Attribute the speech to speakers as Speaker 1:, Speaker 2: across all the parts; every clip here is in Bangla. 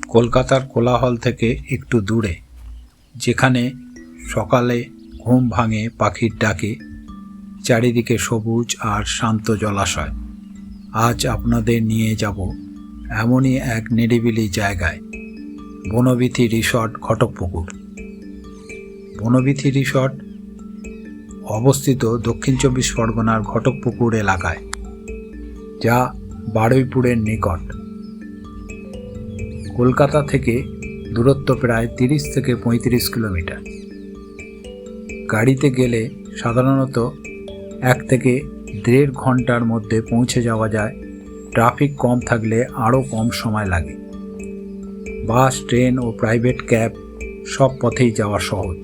Speaker 1: কলকাতার কোলাহল থেকে একটু দূরে, যেখানে সকালে ঘুম ভাঙে পাখির ডাকে, চারিদিকে সবুজ আর শান্ত জলাশয়। আজ আপনাদের নিয়ে যাব এমনই এক নিরিবিলি জায়গায়, বনবিথী রিসর্ট, ঘটকপুকুর। বনবিথী রিসর্ট অবস্থিত দক্ষিণ 24 পরগনার ঘটকপুকুর এলাকায়, যা বারুইপুরের নিকট। কলকাতা থেকে দূরত্ব প্রায় 30 থেকে 35 কিলোমিটার। গাড়িতে গেলে সাধারণত 1 থেকে 1.5 ঘন্টার মধ্যে পৌঁছে যাওয়া যায়। ট্রাফিক কম থাকলে আরও কম সময় লাগে। বাস, ট্রেন ও প্রাইভেট ক্যাব সব পথেই যাওয়া সহজ।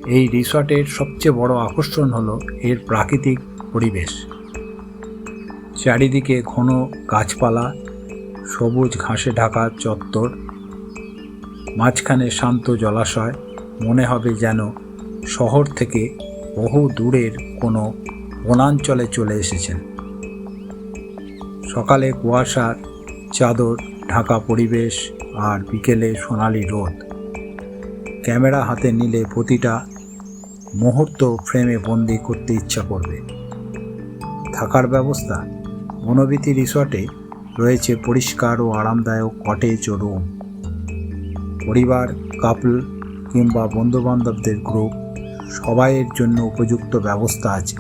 Speaker 1: এই রিসর্টের সবচেয়ে বড় আকর্ষণ হলো এর প্রাকৃতিক পরিবেশ। চারিদিকে ঘন গাছপালা, সবুজ ঘাসে ঢাকা চত্বর, মাঝখানে শান্ত জলাশয়। মনে হবে যেন শহর থেকে বহু দূরের কোনো বনাঞ্চলে চলে এসেছেন। সকালে কুয়াশার চাদর ঢাকা পরিবেশ, আর বিকেলে সোনালি রোদ। ক্যামেরা হাতে নিলে প্রতিটা মুহূর্ত ফ্রেমে বন্দি করতে ইচ্ছা করবে। থাকার ব্যবস্থা, বনবিথী রিসর্টে রয়েছে পরিষ্কার ও আরামদায়ক কটেজ ও রুম। পরিবার, কাপল কিংবা বন্ধুবান্ধবদের গ্রুপ সবাইয়ের জন্য উপযুক্ত ব্যবস্থা আছে।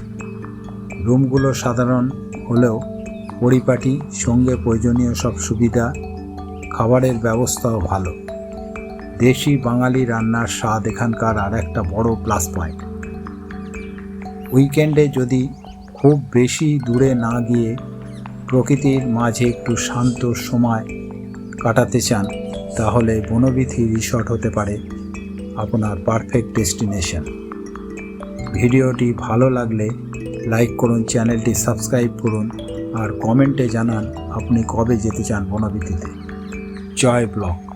Speaker 1: রুমগুলো সাধারণ হলেও পরিপাটি, সঙ্গে প্রয়োজনীয় সব সুবিধা। খাবারের ব্যবস্থাও ভালো। দেশি বাঙালি রান্নার স্বাদ এখানকার আর একটা বড় প্লাস পয়েন্ট। উইকেন্ডে যদি খুব বেশি দূরে না গিয়ে প্রকৃতির মাঝে একটু শান্ত সময় কাটাতে চান, তাহলে বনবিথী রিসর্ট হতে পারে আপনার পারফেক্ট ডেস্টিনেশন। ভিডিওটি ভালো লাগলে লাইক করুন, চ্যানেলটি সাবস্ক্রাইব করুন, আর কমেন্টে জানান আপনি কবে যেতে চান বনবিথীতে। জয় ব্লগ।